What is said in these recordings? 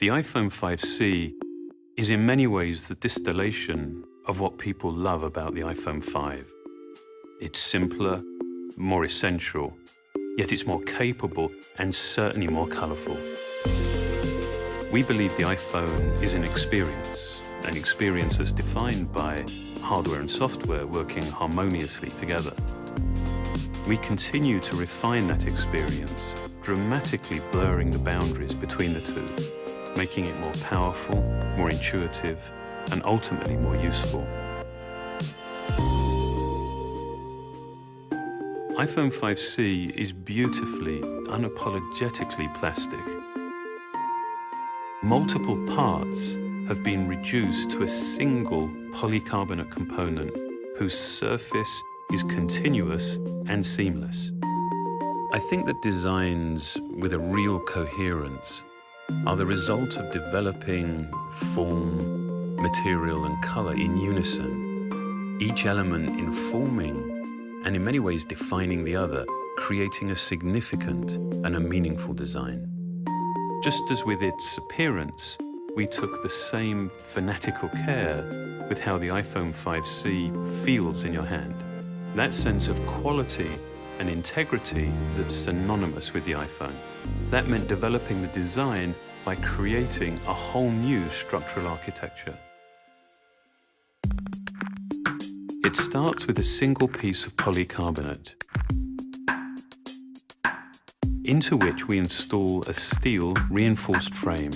The iPhone 5C is in many ways the distillation of what people love about the iPhone 5. It's simpler, more essential, yet it's more capable and certainly more colorful. We believe the iPhone is an experience that's defined by hardware and software working harmoniously together. We continue to refine that experience, dramatically blurring the boundaries between the two, making it more powerful, more intuitive, and ultimately more useful. iPhone 5C is beautifully, unapologetically plastic. Multiple parts have been reduced to a single polycarbonate component whose surface is continuous and seamless. I think that designs with a real coherence are the result of developing form, material, and color in unison, each element informing and in many ways defining the other, creating a significant and a meaningful design. Just as with its appearance, we took the same fanatical care with how the iPhone 5C feels in your hand. That sense of quality and integrity that's synonymous with the iPhone. That meant developing the design by creating a whole new structural architecture. It starts with a single piece of polycarbonate, into which we install a steel reinforced frame,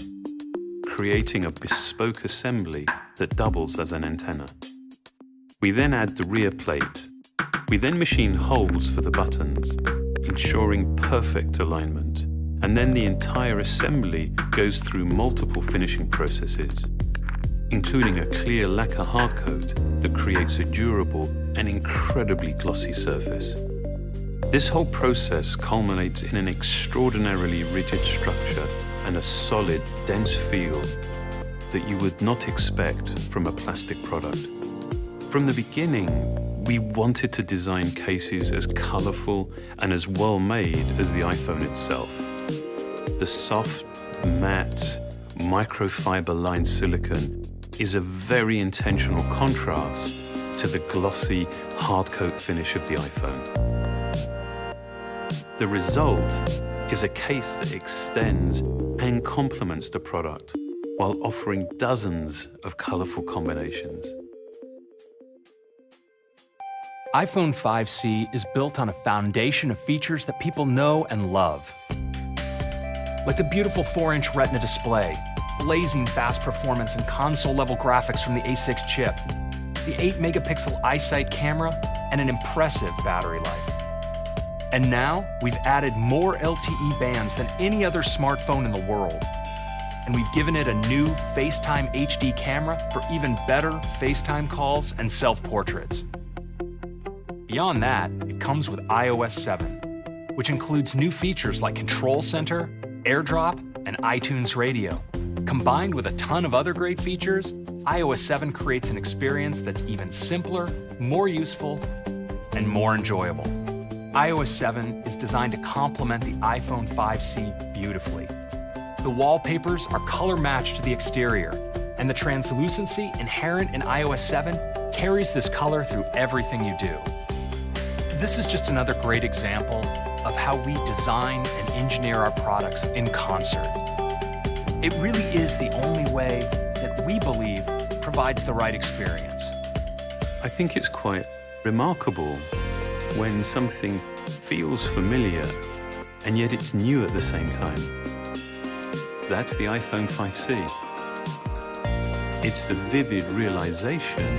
creating a bespoke assembly that doubles as an antenna. We then add the rear plate. We then machine holes for the buttons, ensuring perfect alignment. And then the entire assembly goes through multiple finishing processes, including a clear lacquer hardcoat that creates a durable and incredibly glossy surface. This whole process culminates in an extraordinarily rigid structure and a solid, dense feel that you would not expect from a plastic product. From the beginning, we wanted to design cases as colorful and as well-made as the iPhone itself. The soft, matte, microfiber-lined silicone is a very intentional contrast to the glossy, hardcoat finish of the iPhone. The result is a case that extends and complements the product while offering dozens of colorful combinations. iPhone 5C is built on a foundation of features that people know and love. Like the beautiful 4-inch Retina display, blazing fast performance and console-level graphics from the A6 chip, the 8-megapixel iSight camera, and an impressive battery life. And now, we've added more LTE bands than any other smartphone in the world. And we've given it a new FaceTime HD camera for even better FaceTime calls and self-portraits. Beyond that, it comes with iOS 7, which includes new features like Control Center, AirDrop, and iTunes Radio. Combined with a ton of other great features, iOS 7 creates an experience that's even simpler, more useful, and more enjoyable. iOS 7 is designed to complement the iPhone 5C beautifully. The wallpapers are color-matched to the exterior, and the translucency inherent in iOS 7 carries this color through everything you do. This is just another great example of how we design and engineer our products in concert. It really is the only way that we believe provides the right experience. I think it's quite remarkable when something feels familiar and yet it's new at the same time. That's the iPhone 5C. It's the vivid realization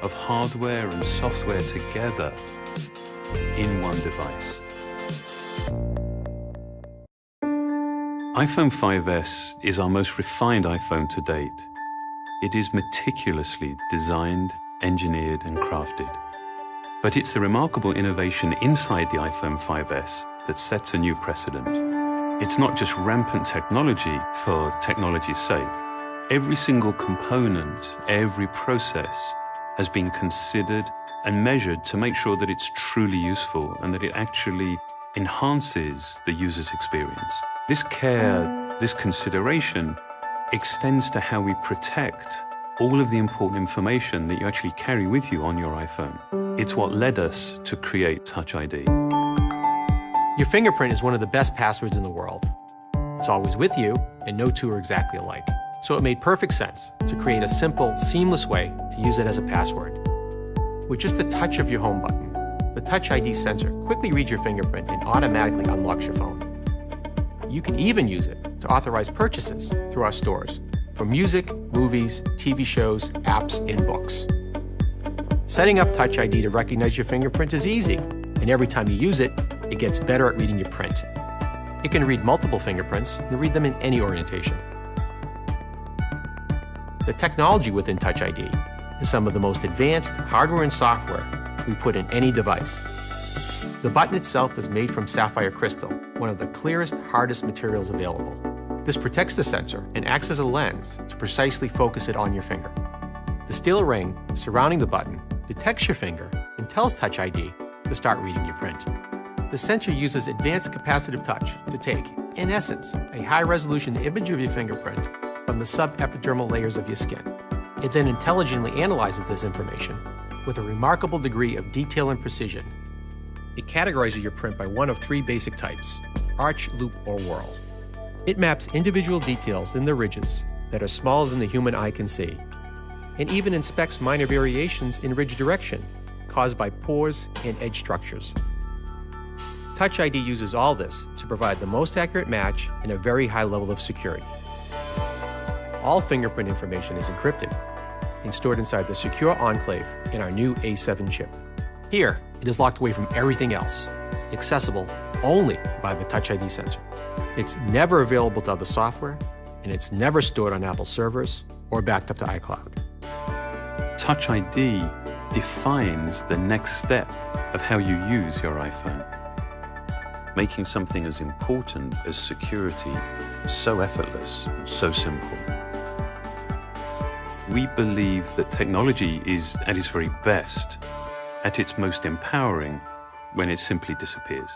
of hardware and software together in one device. iPhone 5S is our most refined iPhone to date. It is meticulously designed, engineered, and crafted. But it's the remarkable innovation inside the iPhone 5S that sets a new precedent. It's not just rampant technology for technology's sake. Every single component, every process has been considered and measured to make sure that it's truly useful and that it actually enhances the user's experience. This care, this consideration extends to how we protect all of the important information that you actually carry with you on your iPhone. It's what led us to create Touch ID. Your fingerprint is one of the best passwords in the world. It's always with you, and no two are exactly alike. So it made perfect sense to create a simple, seamless way to use it as a password. With just a touch of your home button, the Touch ID sensor quickly reads your fingerprint and automatically unlocks your phone. You can even use it to authorize purchases through our stores for music, movies, TV shows, apps, and books. Setting up Touch ID to recognize your fingerprint is easy, and every time you use it, it gets better at reading your print. It can read multiple fingerprints and read them in any orientation. The technology within Touch ID is some of the most advanced hardware and software we put in any device. The button itself is made from sapphire crystal, one of the clearest, hardest materials available. This protects the sensor and acts as a lens to precisely focus it on your finger. The steel ring surrounding the button detects your finger and tells Touch ID to start reading your print. The sensor uses advanced capacitive touch to take, in essence, a high-resolution image of your fingerprint from the subepidermal layers of your skin. It then intelligently analyzes this information with a remarkable degree of detail and precision. It categorizes your print by one of three basic types: arch, loop, or whorl. It maps individual details in the ridges that are smaller than the human eye can see, and even inspects minor variations in ridge direction caused by pores and edge structures. Touch ID uses all this to provide the most accurate match and a very high level of security. All fingerprint information is encrypted and stored inside the secure enclave in our new A7 chip. Here, it is locked away from everything else, accessible only by the Touch ID sensor. It's never available to other software, and it's never stored on Apple servers or backed up to iCloud. Touch ID defines the next step of how you use your iPhone, making something as important as security so effortless and so simple. We believe that technology is at its very best, at its most empowering, when it simply disappears.